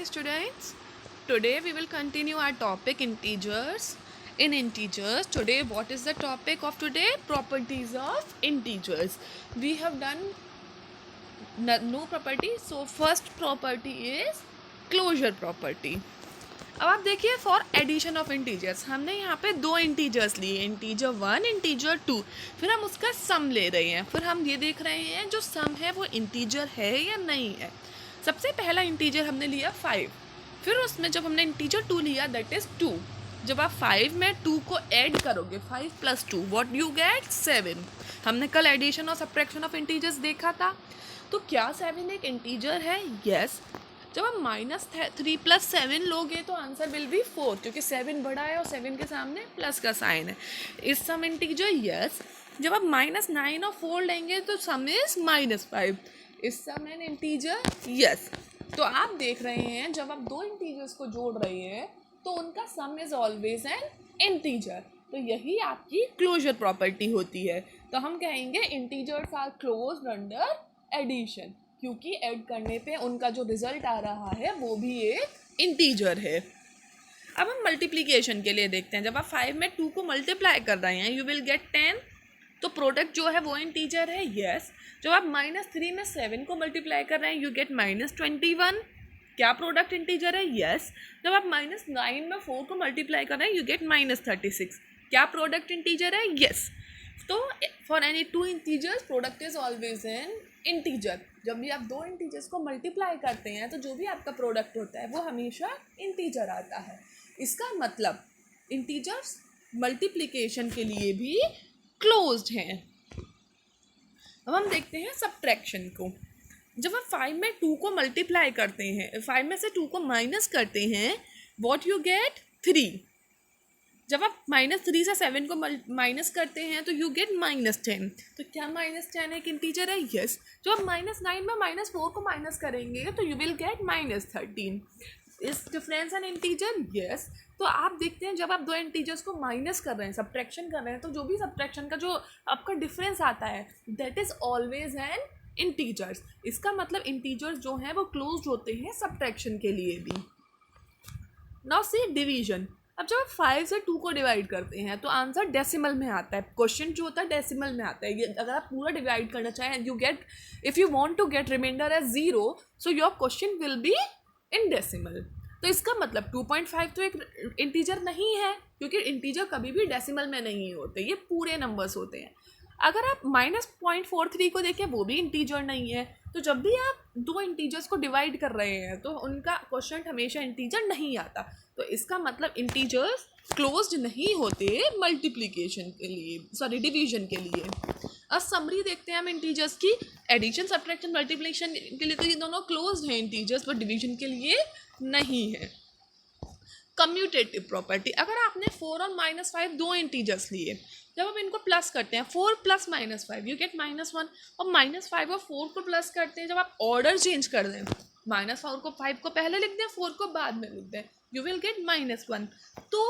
students. Today we will continue our topic integers. In integers, today what is the topic of today? Properties of integers. We have done no property. So first property is closure property. अब आप देखिए for addition of integers हमने यहाँ पे दो integers लिए, integer 1 integer 2, फिर हम उसका सम ले रहे हैं, फिर हम ये देख रहे हैं जो सम है वो इंटीजर है या नहीं है। सबसे पहला इंटीजर हमने लिया 5, फिर उसमें जब हमने इंटीजर 2 लिया दैट इज़ 2। जब आप 5 में 2 को ऐड करोगे 5 + 2 व्हाट यू गेट 7। हमने कल एडिशन और सब्ट्रैक्शन ऑफ इंटीजर्स देखा था। तो क्या 7 एक इंटीजर है? यस। जब आप -3 + 7 लोगे तो आंसर विल बी 4, क्योंकि 7 बड़ा है और 7 के सामने प्लस का साइन है। इस सम इंटीजर यस। जब आप -9 और 4 लेंगे तो सम इज -5। इस सम एन इंटीजर यस। तो आप देख रहे हैं जब आप दो इंटीजर्स को जोड़ रहे हैं तो उनका सम इज ऑलवेज एन इंटीजर। तो यही आपकी क्लोजर प्रॉपर्टी होती है। तो हम कहेंगे integers are closed under addition, क्योंकि ऐड करने पे उनका जो रिजल्ट आ रहा है वो भी एक इंटीजर है। अब हम मल्टीप्लिकेशन के लिए देखते हैं। जब आप 5 में 2 को मल्टीप्लाई कर रहे हैं यू विल गेट 10, तो प्रोडक्ट जो है वो इंटीजर है यस। जब आप -3 में 7 को मल्टीप्लाई कर रहे हैं यू गेट -21, क्या प्रोडक्ट इंटीजर है? यस। जब आप -9 में 4 को मल्टीप्लाई कर रहे हैं यू गेट -36, क्या प्रोडक्ट इंटीजर है? यस। तो for any two integers product is always an integer. जब भी आप दो इंटीजर्स को मल्टीप्लाई करते हैं तो जो भी आपका प्रोडक्ट होता है वो हमेशा इंटीजर आता है। इसका मतलब इंटीजर्स मल्टीप्लिकेशन के लिए भी क्लोज्ड हैं। अब हम देखते हैं सब्ट्रैक्शन को। जब आप 5 में 2 को मल्टीप्लाई करते हैं, 5 में से 2 को माइनस करते हैं व्हाट यू गेट 3। जब आप -3 से 7 को माइनस करते हैं तो यू गेट -10। तो क्या -10 एक इंटीजर है? यस। जब आप -9 में -4 को माइनस करेंगे तो यू विल गेट -13। इस डिफरेंस एन इंटीजर? यस। तो आप देखते हैं जब आप दो इंटीजर्स को माइनस कर रहे हैं, सब्ट्रैक्शन कर रहे हैं, तो जो भी सब्ट्रैक्शन का जो आपका डिफरेंस आता है that is always an integers. इसका मतलब इंटीजर्स जो हैं वो क्लोज्ड होते हैं सब्ट्रैक्शन के लिए भी। Now see division. अब जब आप 5 से 2 को डिवाइड करते हैं तो आंसर डेसिमल में आता है। क्वेश्चन जो होता है डेसिमल में आता है। अगर आप पूरा डिवाइड करना चाहें you get, if you want to get remainder as 0 so your question will be in decimal. तो इसका मतलब 2.5 तो एक इंटीजर नहीं है, क्योंकि इंटीजर कभी भी डेसिमल में नहीं होते, ये पूरे नंबर्स होते हैं। अगर आप -0.43 को देखें वो भी इंटीजर नहीं है। तो जब भी आप दो इंटीजर्स को डिवाइड कर रहे हैं तो उनका क्वेश्चन हमेशा इंटीजर नहीं आता। तो इसका मतलब इंटीजर्स क्लोज्ड नहीं होते मल्टीप्लिकेशन के लिए, सॉरी डिवीजन के लिए। अब समरी देखते हैं हम इंटीजर्स की। एडिशन सब्ट्रैक्शन मल्टीप्लिकेशन के लिए तो ये दोनों क्लोज्ड हैं इंटीजर्स, बट डिवीजन के लिए नहीं है। Commutative property. अगर आपने 4 और -5 दो इंटीजर्स लिए, जब आप इनको प्लस करते हैं 4 + -5 यू गेट -1, और -5 और 4 को प्लस करते हैं, जब आप ऑर्डर चेंज कर दें -4 को 5 को पहले लिख दें 4 को बाद में लिख दें यू विल गेट -1। तो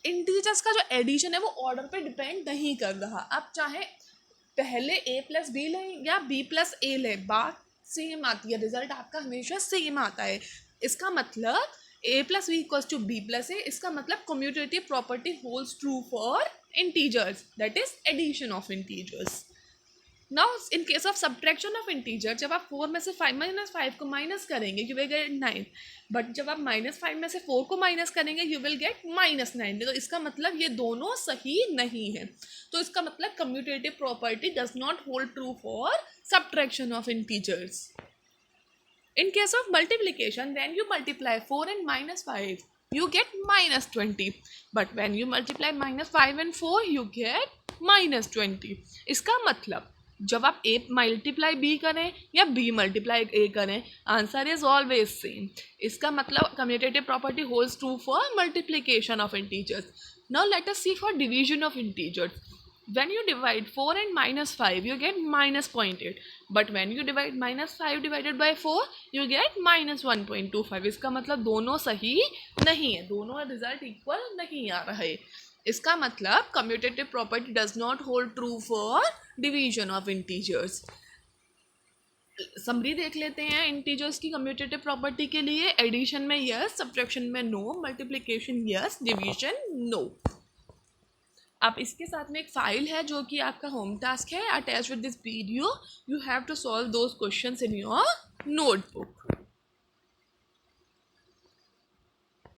इंटीजर्स का जो एडिशन है वो ऑर्डर पे डिपेंड नहीं कर रहा। आप चाहे पहले a + b लें या b + a लें, बात सेम आती है, रिजल्ट आपका हमेशा सेम आता है। इसका मतलब a + b = b + a। इसका मतलब commutative property holds true for integers, that is addition of integers. Now in case of subtraction of integer, जब आप 4 में से 5 को माइनस करेंगे यू विल गेट 9, बट जब आप -5 में से 4 को माइनस करेंगे यू विल गेट -9। तो इसका मतलब ये दोनों सही नहीं है। तो इसका मतलब commutative property does not hold true for subtraction of integers. In case of multiplication, when you multiply 4 and -5, you get -20. But when you multiply -5 and 4, you get -20. इसका मतलब जब आप a मल्टीप्लाई b करें या b मल्टीप्लाई a करें answer is always same. इसका मतलब commutative property holds true for multiplication of integers. Now let us see for division of integers. When you divide 4 and -5 you get -0.8, but when you divide -5 divided by 4 you get -1.25। इसका मतलब दोनों सही नहीं है, दोनों result equal नहीं आ रहा है। इसका मतलब commutative property does not hold true for division of integers. Summary देख लेते हैं इंटीजर्स की कम्यूटेटिव प्रॉपर्टी के लिए। एडिशन में यस, सब्ट्रैक्शन में no, multiplication yes, division no. आप इसके साथ में एक फाइल है जो कि आपका होम टास्क है, attach with this video. You have to solve those questions in your notebook.